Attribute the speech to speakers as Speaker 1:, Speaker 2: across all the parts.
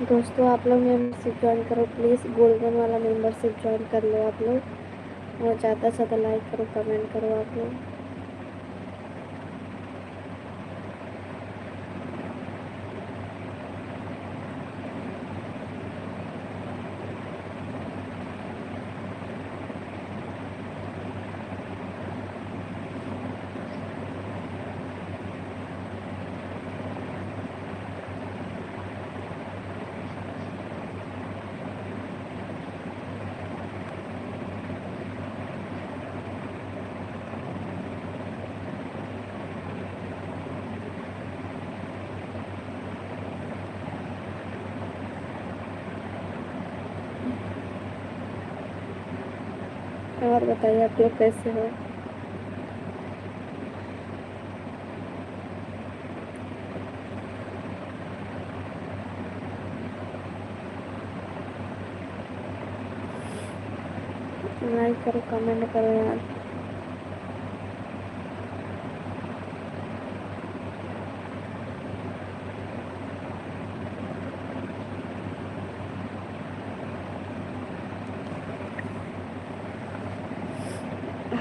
Speaker 1: दोस्तों आप लोग मेंबरशिप ज्वाइन करो प्लीज़, गोल्डन वाला मेंबरशिप ज्वाइन कर लो आप लोग, और ज़्यादा से ज़्यादा लाइक करो, कमेंट करो आप लोग। और बताइए आप लोग कैसे हो। लाइक करो, कमेंट करो यार।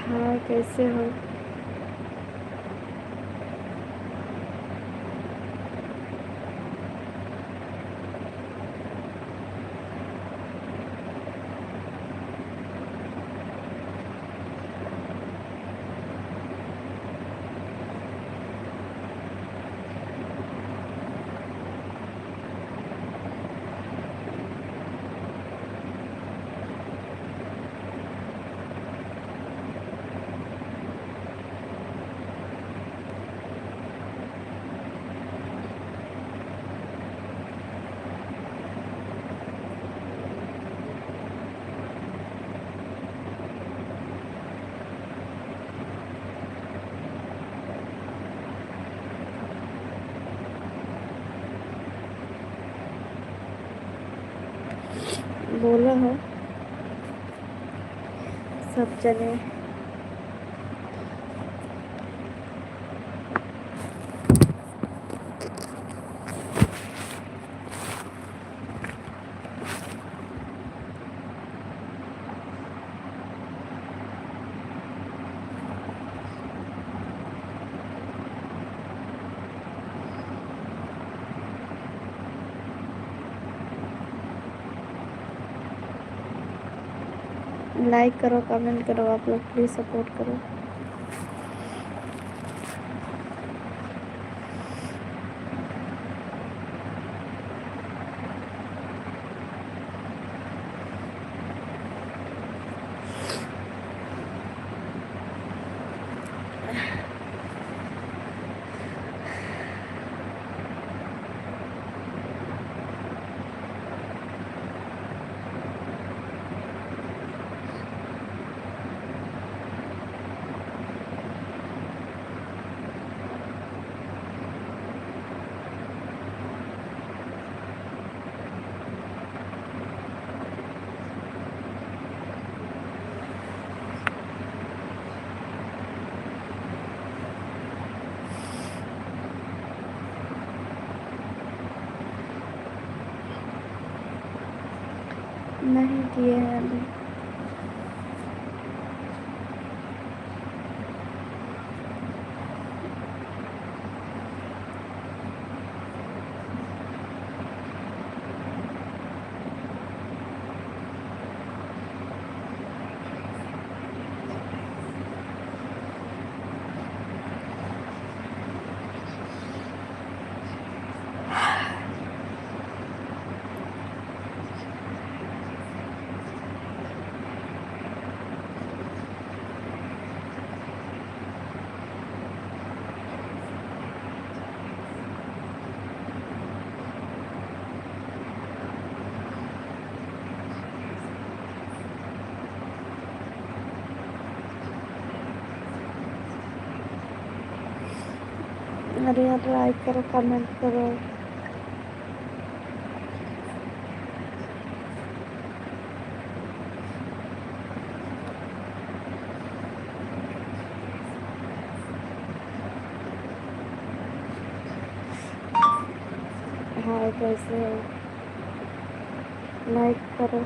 Speaker 1: हाँ कैसे हो। बोलो हो सब जने। लाइक करो, कमेंट करो आप लोग, प्लीज़ सपोर्ट करो। नहीं किए हैं अभी। अरे यार लाइक करो, कमेंट करो। हाँ कैसे हो। लाइक करो।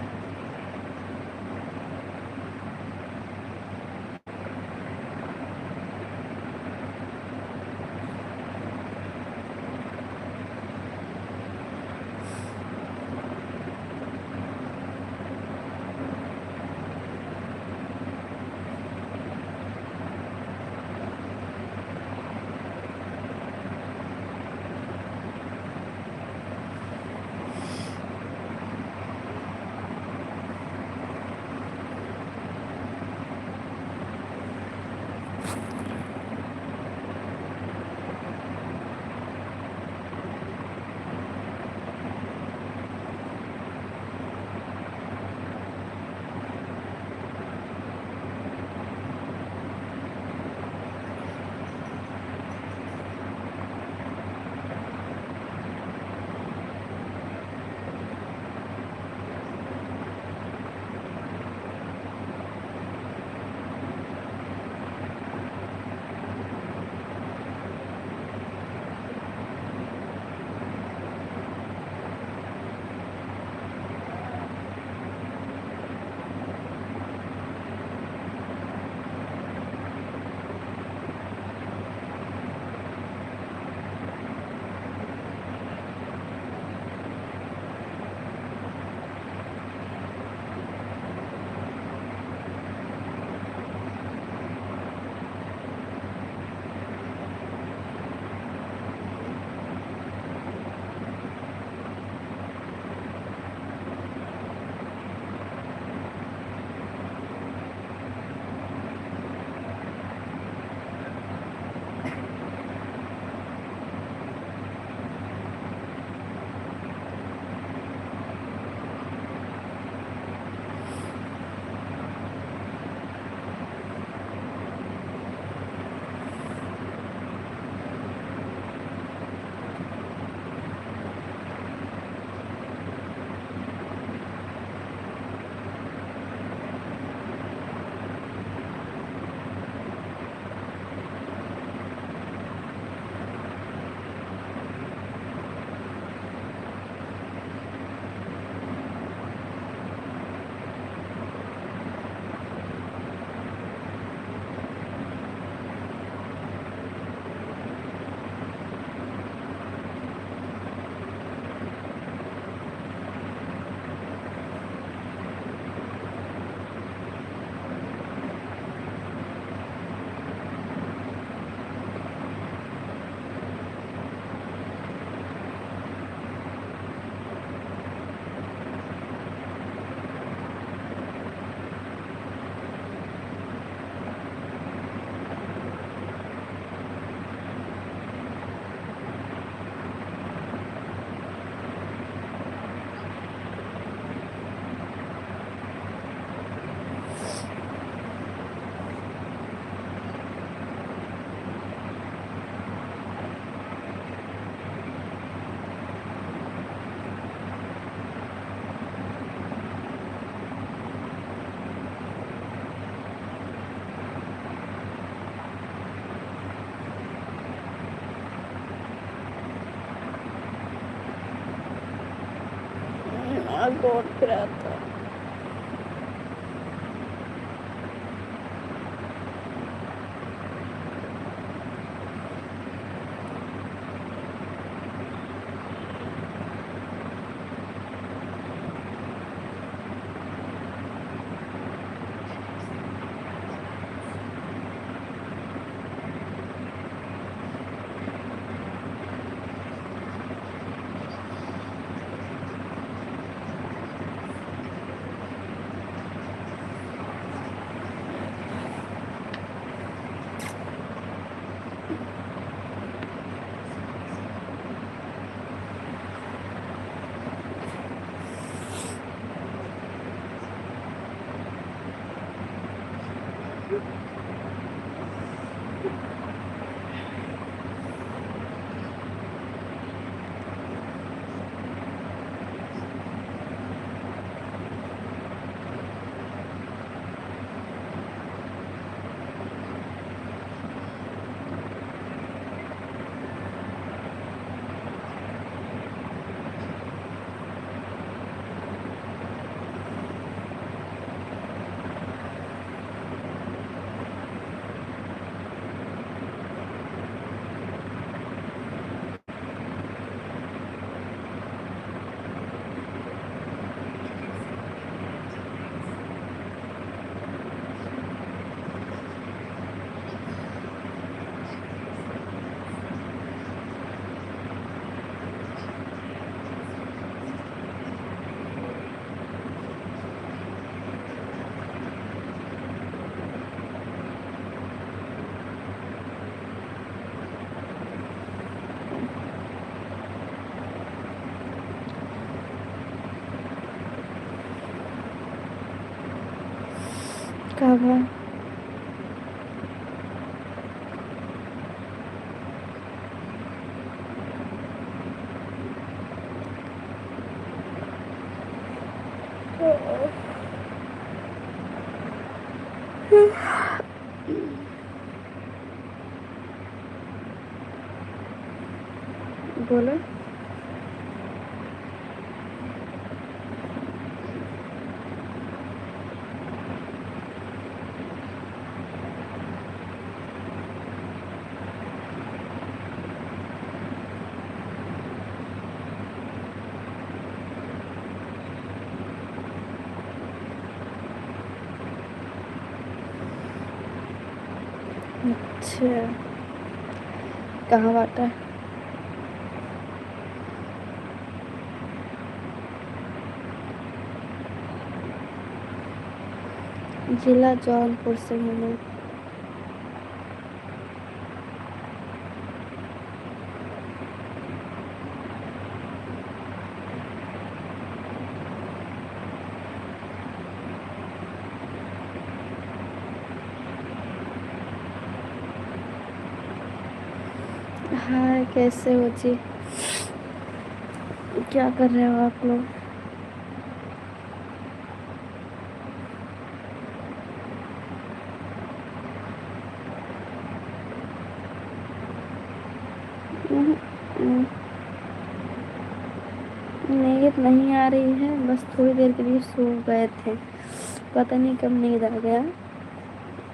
Speaker 1: गॉड कराता कब है? बोलो। अच्छा, कहाँ बाटा? जिला जौनपुर से हूँ मैं। हाय, कैसे हो जी? क्या कर रहे हो आप लोग? हम्म, हम्म, नींद नहीं आ रही है, बस थोड़ी देर के लिए सो गए थे, पता नहीं कब नींद आ गया।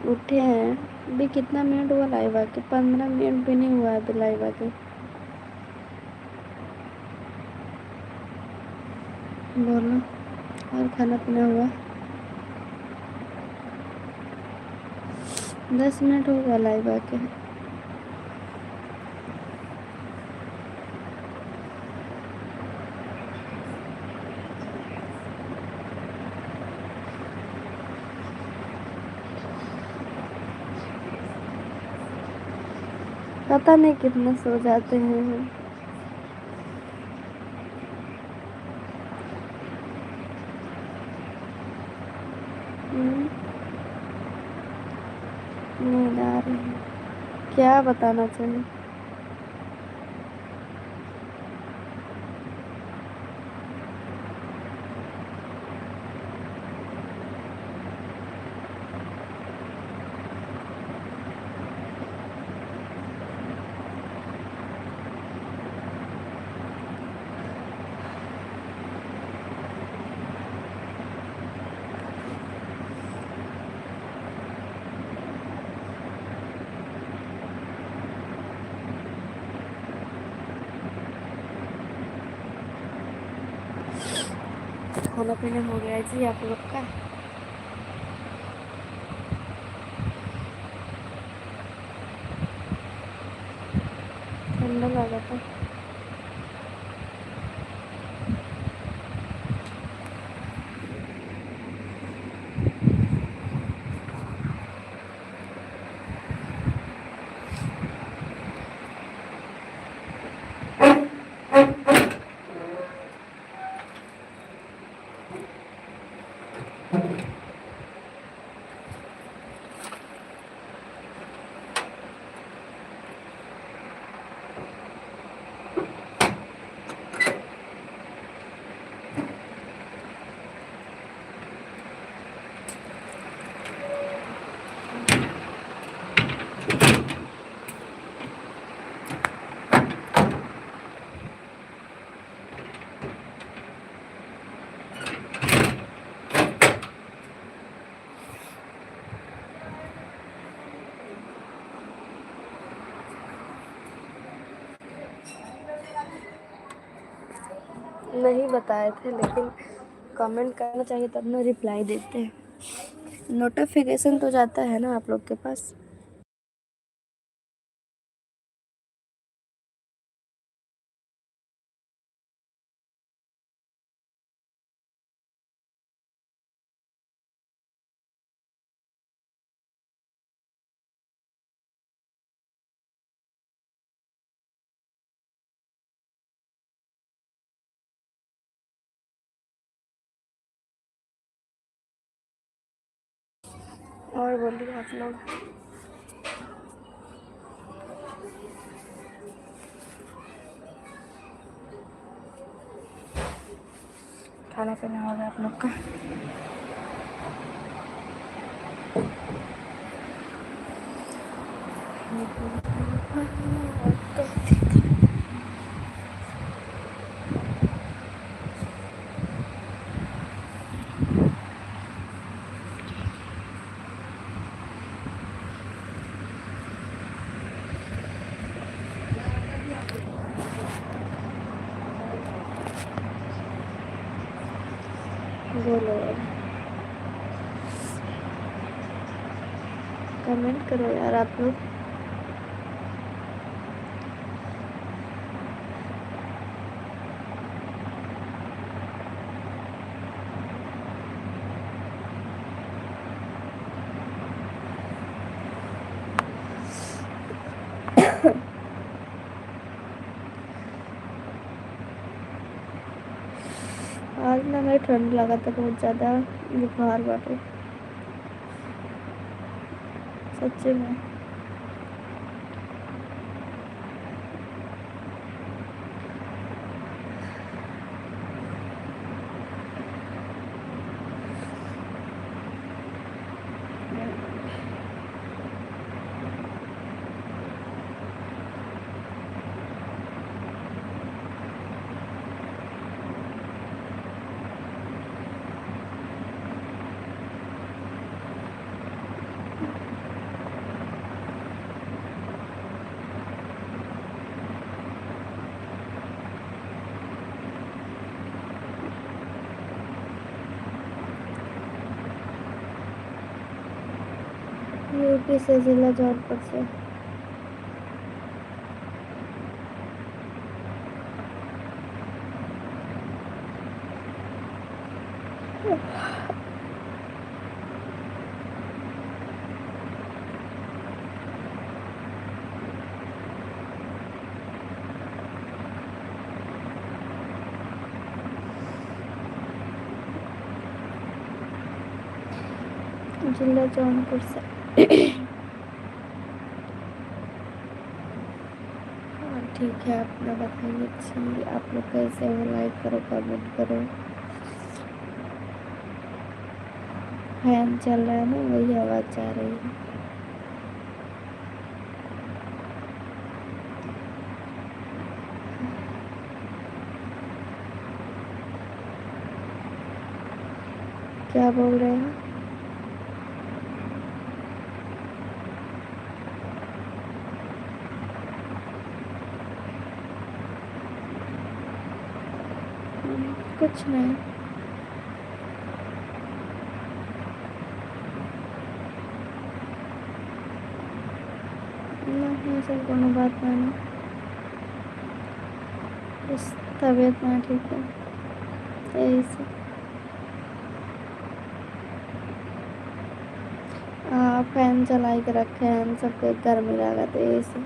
Speaker 1: उठे हैं। अभी कितना मिनट हुआ लाइव आके? 15 मिनट भी नहीं हुआ अभी लाइव आके। बोलो। और खाना पीना हुआ? 10 मिनट हो गया लाइव आके। पता नहीं कितना सो जाते हैं हम। हम्म, नींद आ रही है। क्या बताना चाहिए? खाना पीना हो गया जी आप लोग का? ठंडा लगा था। नहीं बताए थे, लेकिन कमेंट करना चाहिए तब ना रिप्लाई देते हैं। नोटिफिकेशन तो जाता है ना आप लोग के पास? और बोलिए आप लोग। खाना पीना हो गया आप लोग का? बोलो यार, कमेंट करो यार आप लोग। आज ना मैं ठंड लगा था बहुत ज़्यादा, बुखार बाटे सच्ची में। यूपी से, जिला जौनपुर से। जिला जौनपुर से। हाँ ठीक है, अपना बताइए अच्छी, आप लोग कैसे हो? लाइक करो, कमेंट करो। फैन चल रहा है ना, वही आवाज़ आ रही है। क्या बोल रहे हैं? कुछ नहीं। नहीं सर, कोनो बात नहीं, बस तबीयत ना ठीक है, यही से। हाँ फैन चला के रखे हैं हम, सबके गर्मी लगा तो यही से।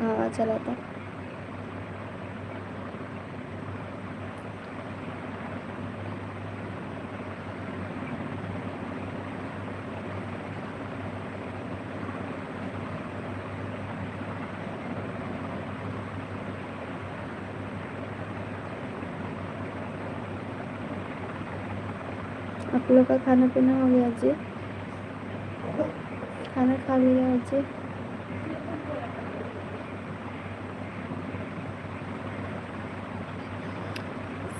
Speaker 1: हाँ चला था। आप लोग का खाना पीना हो गया जी? खाना खा लिया जी?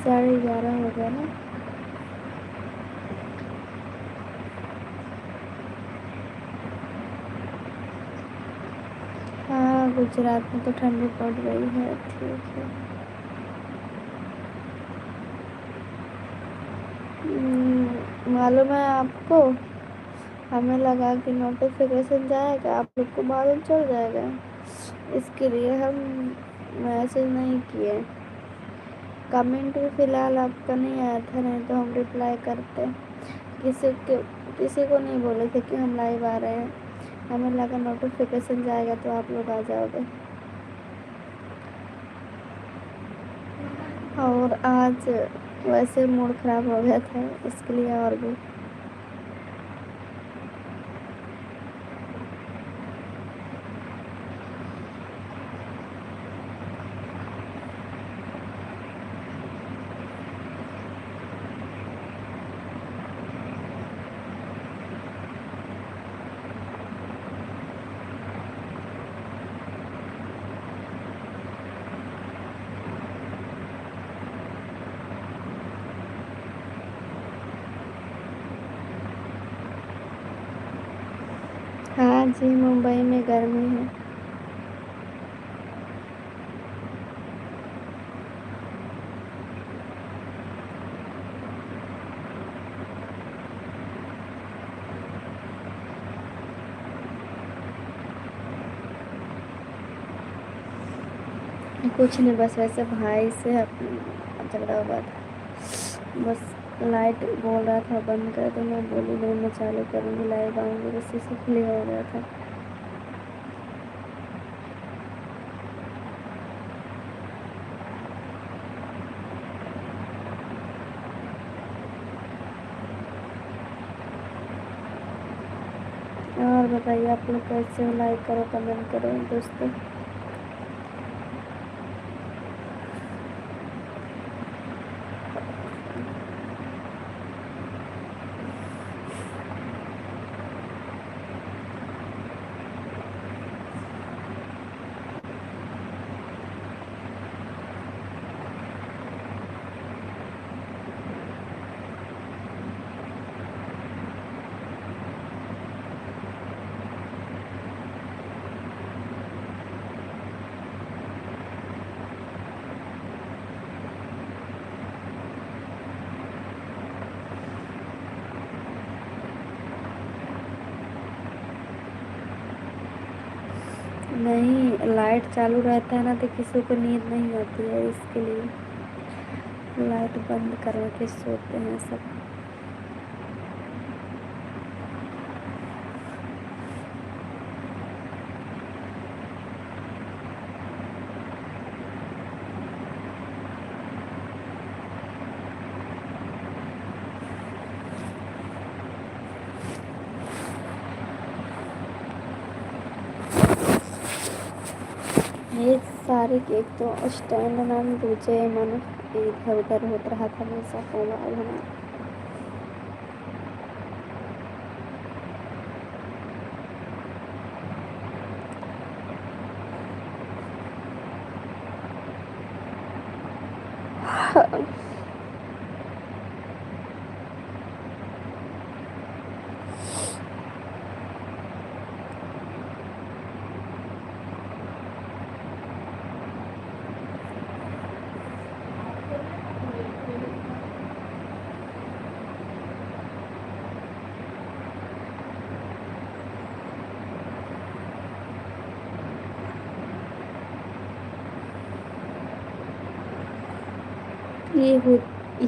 Speaker 1: 11:30 हो गया ना। हाँ गुजरात में तो ठंडी पड़ रही है, ठीक है। मालूम है आपको? हमें लगा कि नोटिफिकेशन जाएगा, आप लोग को मालूम चल जाएगा, इसके लिए हम मैसेज नहीं किए। कमेंट भी फ़िलहाल आपका नहीं आया था, नहीं तो हम रिप्लाई करते। किसी को नहीं बोले थे कि हम लाइव आ रहे हैं, हमें लगा नोटिफिकेशन जाएगा तो आप लोग आ जाओगे। और आज वैसे मूड ख़राब हो गया था, इसके लिए और भी। आज ही मुंबई में गर्मी है। कुछ नहीं, बस वैसे भाई से झगड़ा हुआ था। बस लाइट बोल रहा था बंद कर, तो मैं बोली नहीं मैं चालू करूँगी, लाइव आऊँगी, बस इसी के लिए हो गया था। और बताइए आप लोग कैसे हो? लाइक करो, कमेंट करो दोस्तों। नहीं, लाइट चालू रहता है ना तो किसी को नींद नहीं आती है, इसके लिए लाइट बंद करवा के सोते हैं सब। ये सारे केक तो स्टैंड नाम दूजे मन इधर उधर होता रहा था हमेशा फोन होना।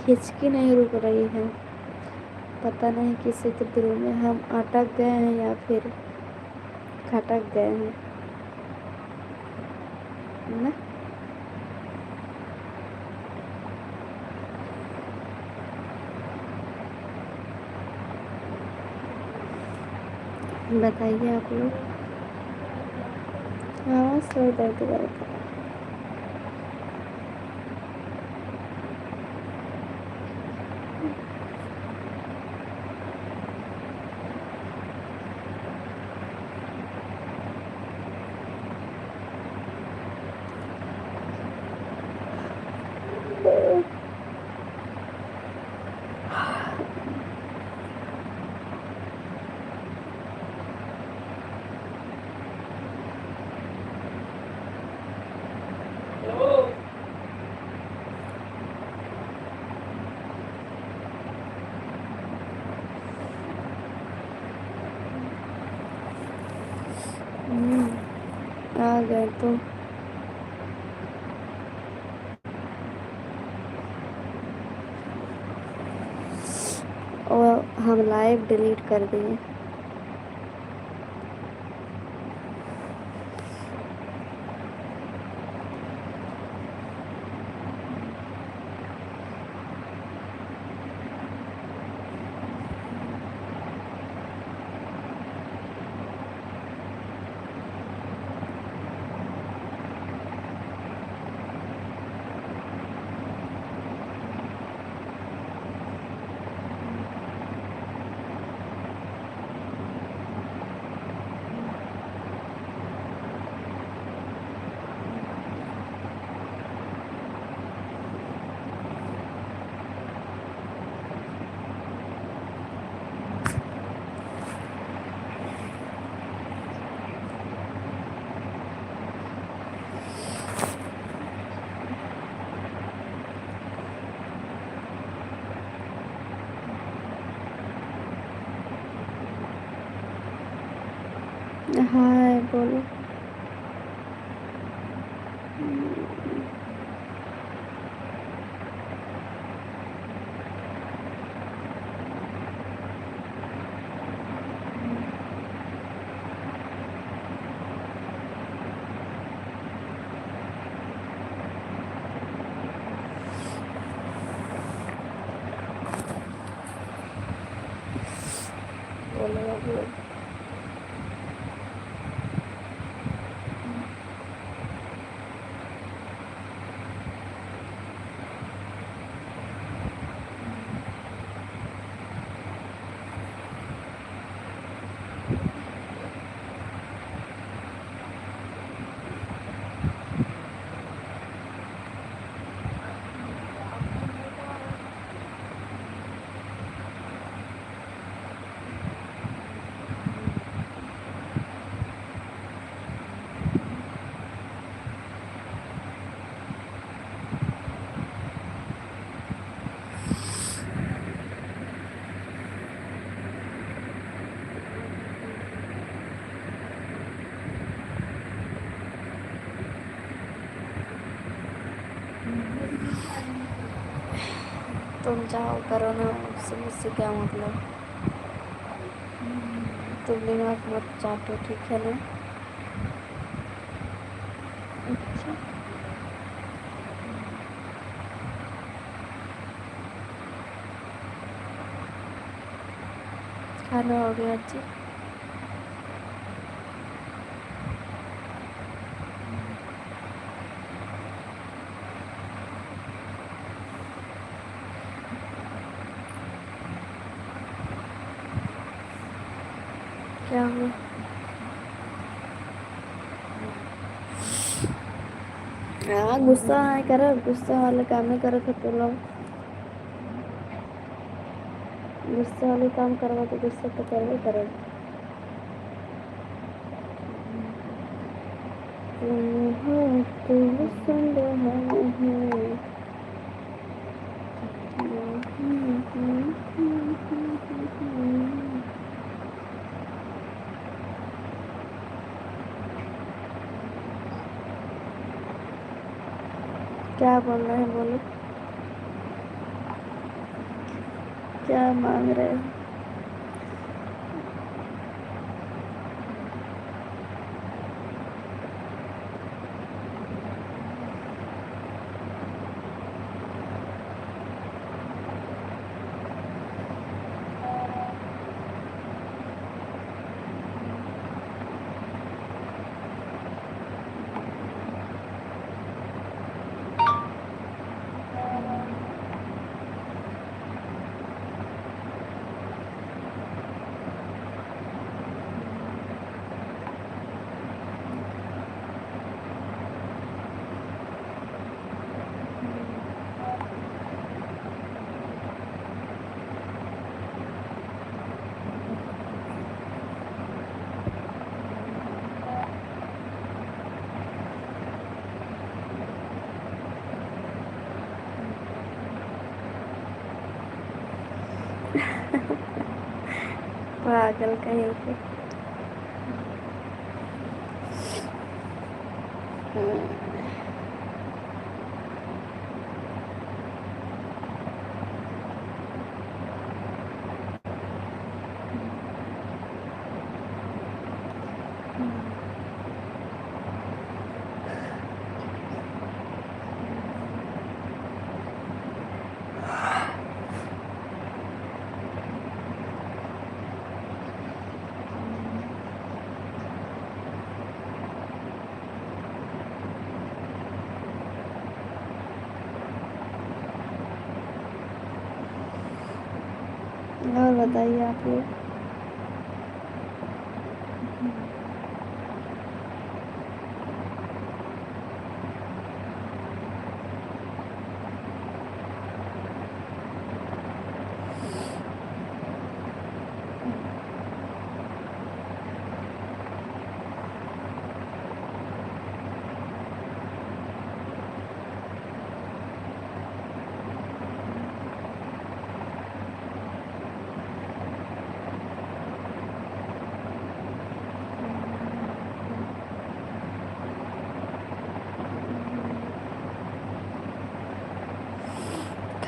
Speaker 1: हिचकी नहीं रुक रही है, पता नहीं किसी के दिल में हम अटक गए हैं या फिर खटक गए हैं ना। बताइए आप लोग। हाँ, सर दर्द करता है। आ गए तो और हम लाइव डिलीट कर दिए। बोलो। बोलो आप लोग। तुम चाहो करो ना, मुझसे क्या मतलब। तुम दिमाग मत चाटो, ठीक है ना। अच्छा, खाना हो गया जी। क्या हुआ? हाँ, गुस्सा नहीं करो, गुस्सा वाले काम नहीं करो तो तुम लोग। गुस्से वाले काम करो तो गुस्से तो करवे करोगे। तुम हो तुम सुन रहा है। क्या बोलना है बोलो। क्या मांग रहे हो? पागल कहीं के। और बताइए आप लोग।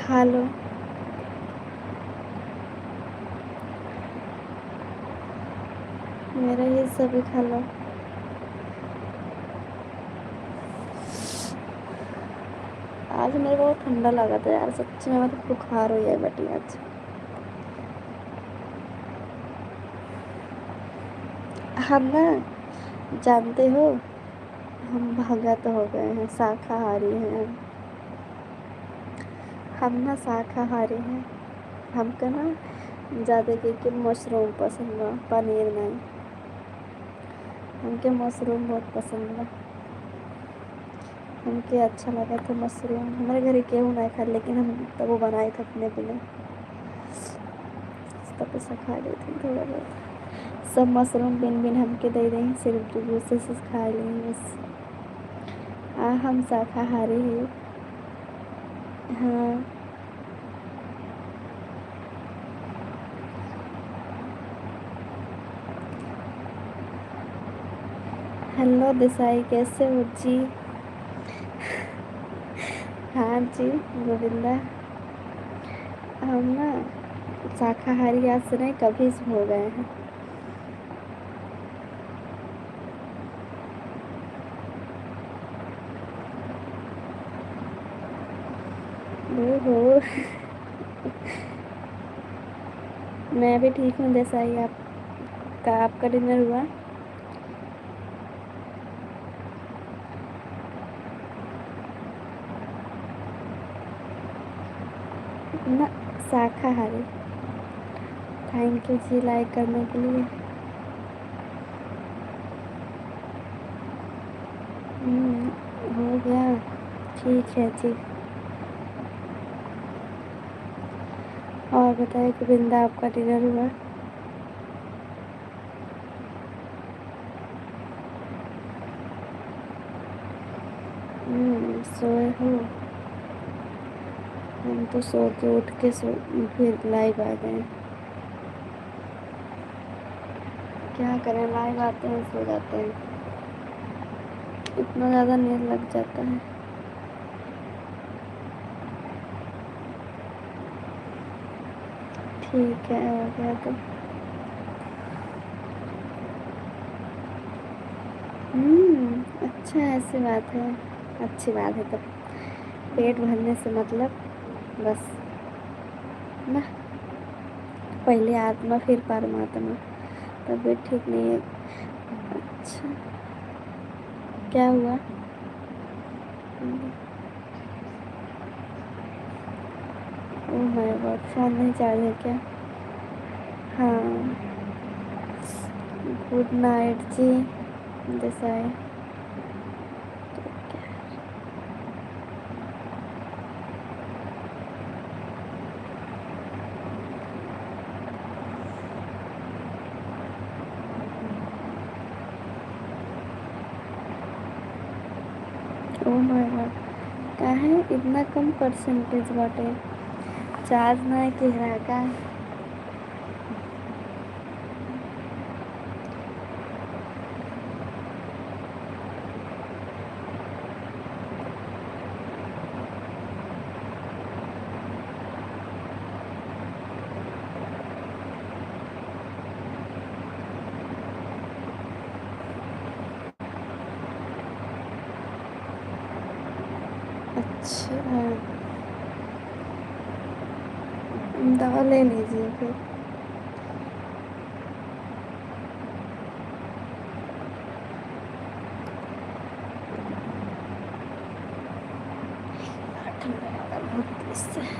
Speaker 1: खा लो। मेरा हिस्सा भी खा लो। आज मेरे को ठंडा लगा था यार, सच्ची में मतलब बुखार हो गया बेटी आज। हम ना, जानते हो, हम भगत हो गए हैं, शाकाहारी हैं। हम ना शाकाहारी हैं। हमको ना ज़्यादा करके मशरूम पसंद है, पनीर नहीं। हमके मशरूम बहुत पसंद है। हमके अच्छा लगा था मशरूम। हमारे घर केहू नहीं खा, लेकिन हम तब वो बनाए थे अपने बिना, तब ऐसा खा रहे थे थोड़ा बहुत। सब मशरूम बिन बिन हमके दे रही, सिर्फ जूस से खा ली बस। हाँ, हम शाकाहारी हैं। हाँ। हेलो देसाई, कैसे हो जी? हाँ जी, गोविंदा। हम ना शाकाहारी आज से नहीं, कभी से हो गए हैं। ओहो। मैं भी ठीक हूँ देसाई। आपका डिनर हुआ? ना, शाकाहारी। थैंक यू जी लाइक करने के लिए। हो गया। ठीक है जी। और बताइए गोविंदा, आपका डिनर हुआ? सोए हो? हम तो सो के उठ के फिर लाइव आ गए। क्या करें, लाइव आते हैं सो जाते हैं, इतना ज़्यादा नींद लग जाता है। ठीक है, हो गया तो। अच्छा, ऐसी बात है। अच्छी बात है तब। पेट भरने से मतलब, बस ना, पहले आत्मा फिर परमात्मा। तबीयत ठीक नहीं है? अच्छा, क्या हुआ? ओह माय गॉड, फ़ोन नहीं चार्ज है क्या? हाँ। Good night ji Desai. Oh my god, काहे इतना कम परसेंटेज बाटे? चार्ज नहीं किया का? अच्छा, दवा ले लीजिए फिर। ठंडा लगा बहुत तेज से।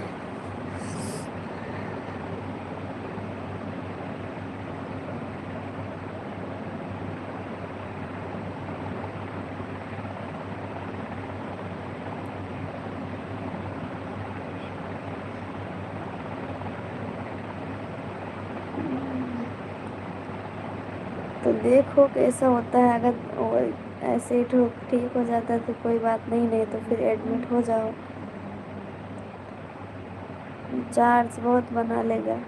Speaker 1: तो देखो कैसा होता है, अगर ऐसे ही ठीक हो जाता है तो कोई बात नहीं, नहीं तो फिर एडमिट हो जाओ। चार्ज बहुत बना लेगा।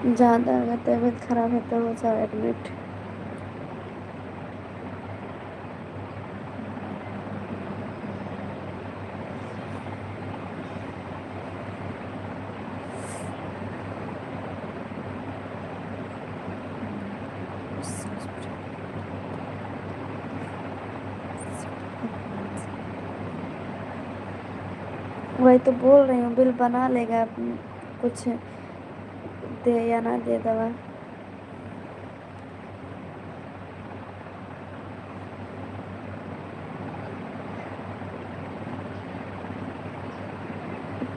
Speaker 1: ज़्यादा अगर तबीयत खराब है तो हो जाओ एडमिट। वही तो बोल रही हूँ, बिल बना लेगा। कुछ दे या ना दे दवा।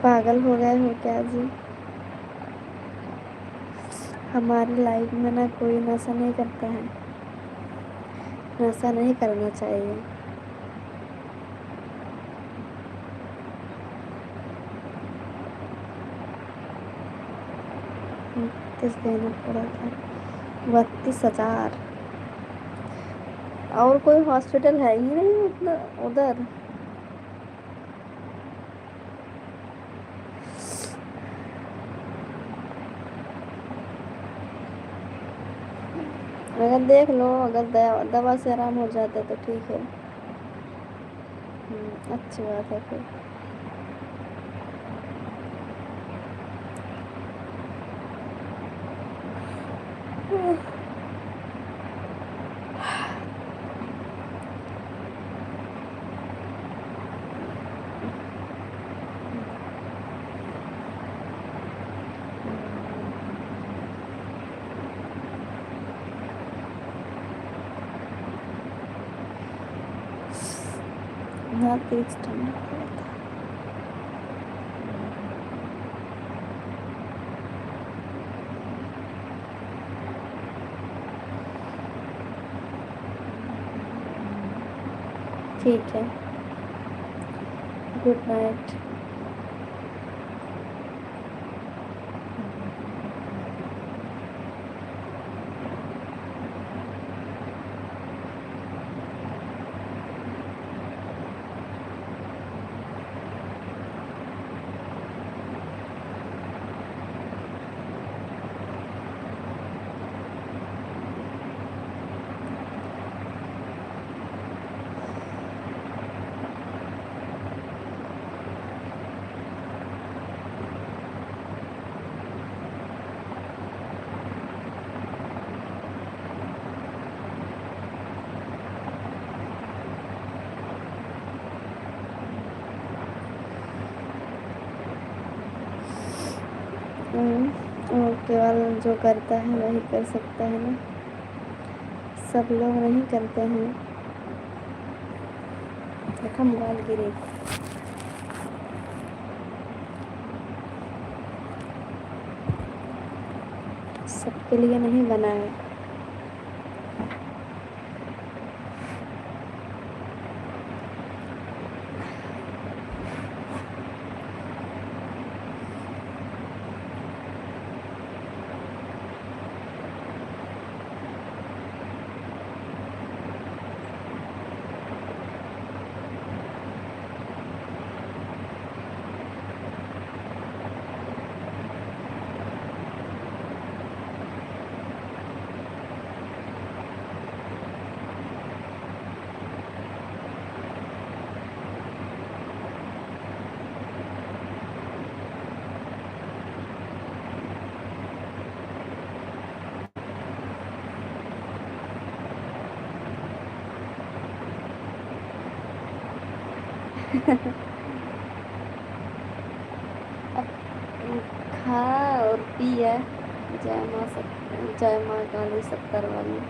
Speaker 1: पागल हो गए हो क्या जी? हमारी लाइफ में ना कोई नशा नहीं करता है। नशा नहीं करना चाहिए। किस देना पड़ा था? 32,000। और कोई हॉस्पिटल है ही नहीं उधर उधर। अगर देख लो, अगर दवा से आराम हो जाता है तो ठीक है। अच्छी बात है फिर। हाँ, तेज ठंडा पड़ा था। ठीक है। Good night. और केवल जो करता है वही कर सकता है ना। सब लोग नहीं करते हैं। देखा, मोबाइल गिरे। सबके लिए नहीं बना है। अब खा और पिया। जय माँ काली 70 वाली।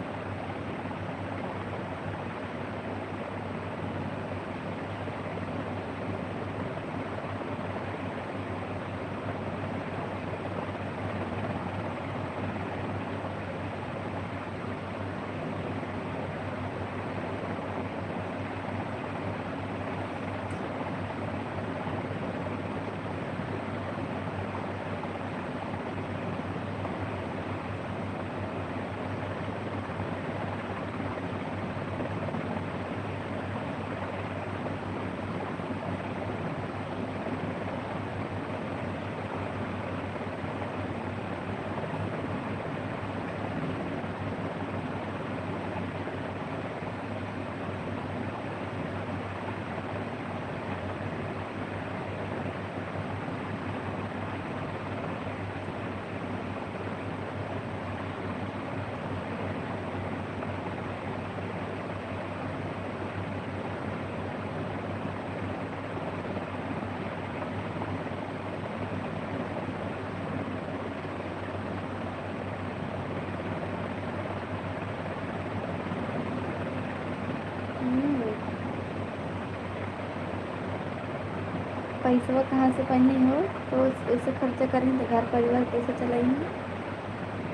Speaker 1: पैसा कहाँ से पाई हो, तो उससे खर्चा करें तो घर परिवार कैसे चलाएंगे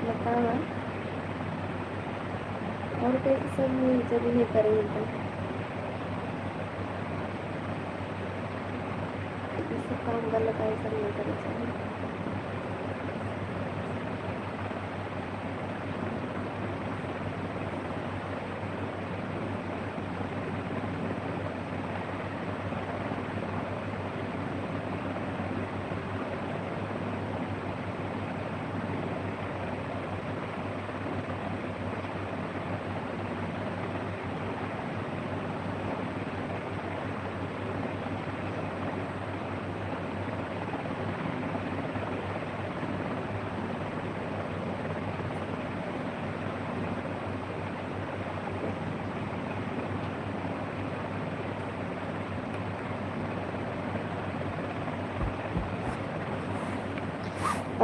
Speaker 1: बताओ। और कैसे सब जब ये करेंगे तो ये सब काम गलत है, सब नहीं करना चाहिए।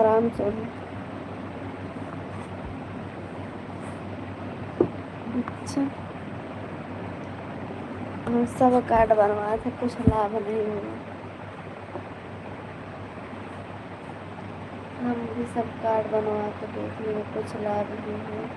Speaker 1: आराम से हो। अच्छा, हम सब कार्ड बनवाए थे, कुछ लाभ नहीं हुआ। हम भी सब कार्ड बनवा के देख लिए, कुछ लाभ नहीं हुआ।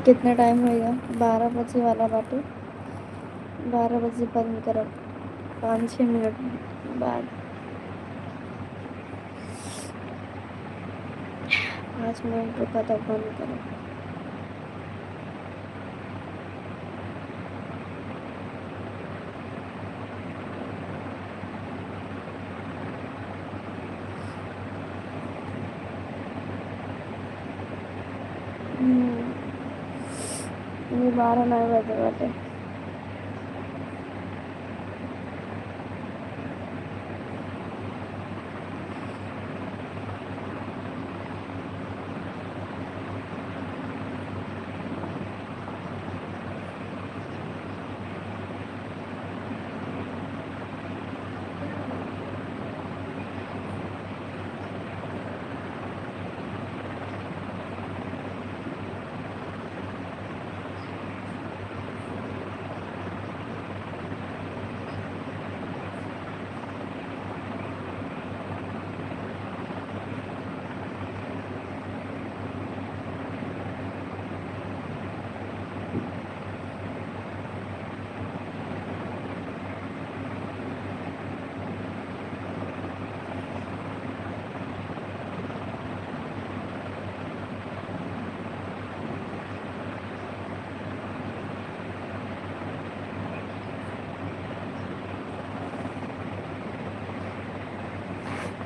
Speaker 1: कितना टाइम होएगा? 12 बजे वाला बाटे, 12 बजे बंद करब। 5-6 मिनट बाद। 5 मिनट रुका तो बंद करो। ये 12 9 बजे बजे।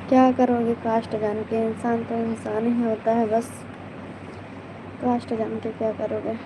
Speaker 1: क्या करोगे कास्ट जान के? इंसान तो इंसान ही होता है बस। कास्ट जान के क्या करोगे?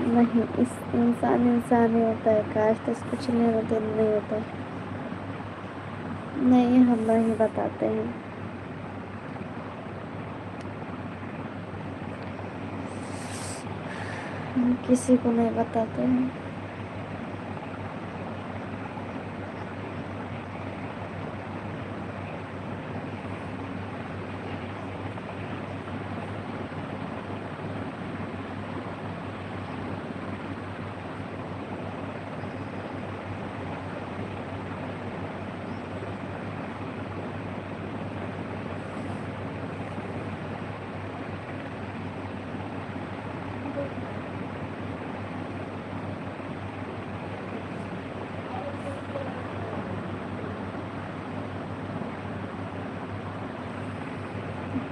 Speaker 1: नहीं, इस इंसान इंसान ही होता है, कास्ट तो कुछ नहीं होता, नहीं होता। नहीं, हम नहीं बताते हैं। हम किसी को नहीं बताते हैं।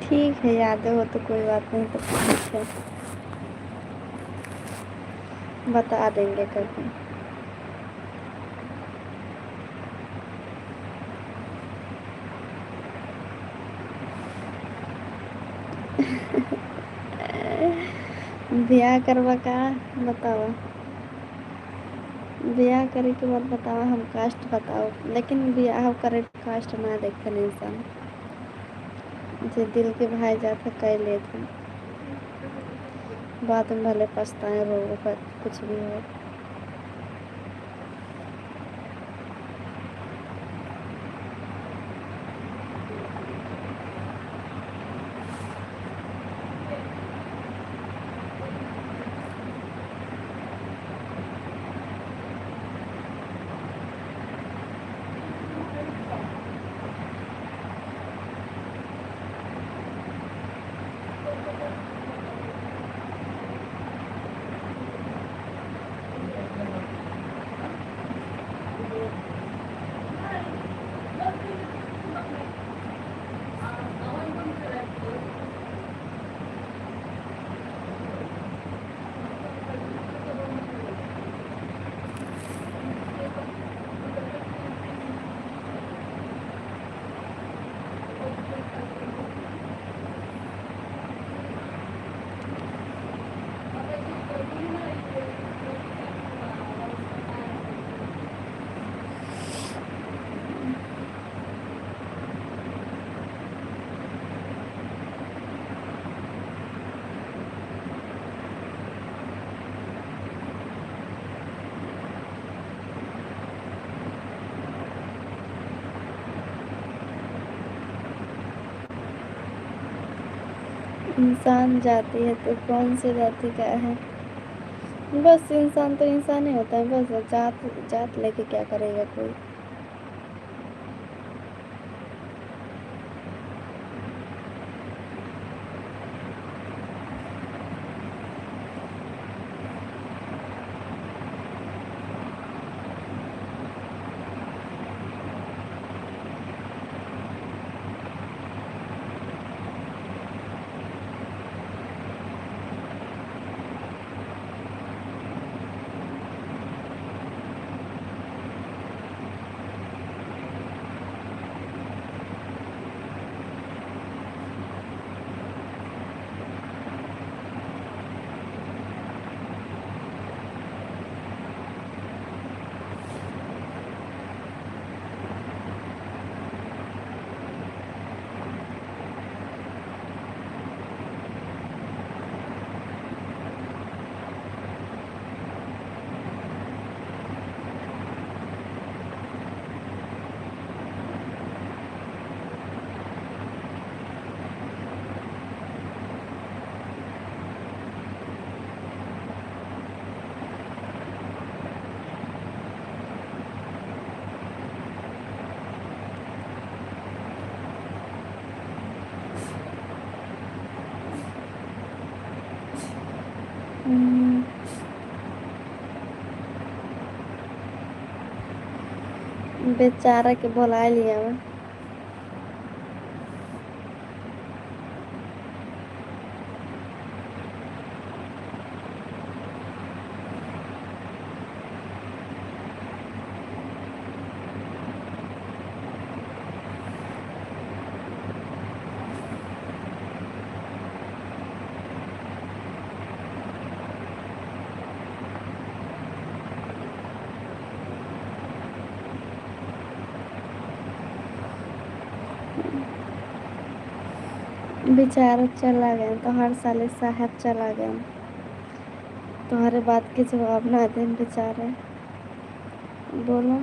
Speaker 1: ठीक है, याद हो तो कोई बात नहीं, तो ठीक है, बता देंगे कभी। ब्याह करवा का बताओ। ब्याह करे के बाद बताओ, हम कास्ट बताओ, लेकिन ब्याह करे कास्ट ना देखे इंसान। जे दिल के भाई जाता कह ले थे, बाद में भले पछताए, रो कुछ भी हो। इंसान जाति है तो कौन सी जाति का है? बस इंसान तो इंसान ही होता है, बस जात जात लेके क्या करेगा कोई। बेचारा के बुला लिया मैं। बेचारा चला गया तो हर साले साहब चला गया, तुम्हारे बात के जवाब ना दे बेचारे। बोलो।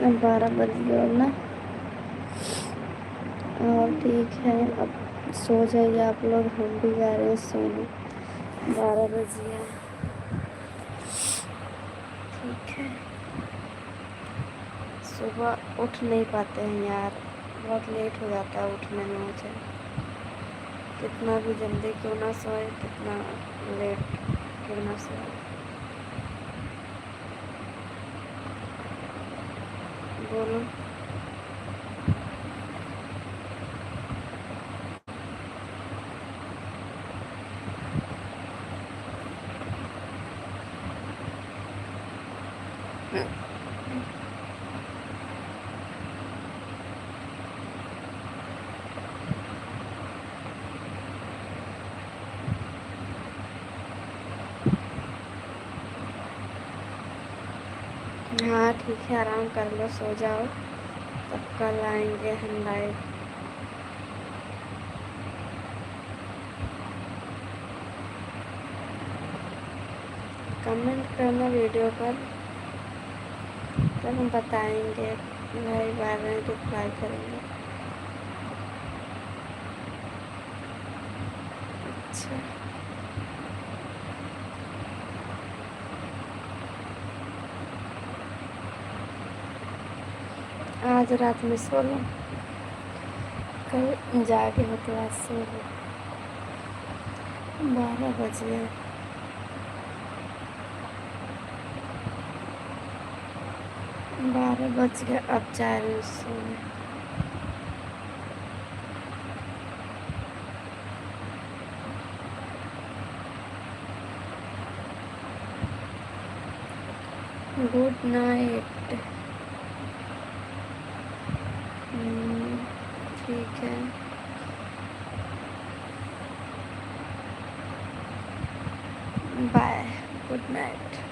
Speaker 1: अब 12 बज गया ना। और ठीक है, अब सो जाइए आप लोग, हम भी जा रहे हैं सोने, 12 बज गया। ठीक है, सुबह उठ नहीं पाते हैं यार, बहुत लेट हो जाता है उठने में मुझे। कितना भी जल्दी क्यों ना सोए, कितना लेट क्यों ना सोए। बोलो। हाँ ठीक है, आराम कर लो, सो जाओ, तब कल आएंगे हम लाइव। कमेंट करना वीडियो पर, तब हम बताएंगे, भाई बार रिप्लाई करेंगे। अच्छा, आज रात में सो लो, कल जागे हो तो आज सो लो। 12 बज गए। 12 बज गए, अब जा रही हूँ सोने। Good night. ठीक है। Bye, good night.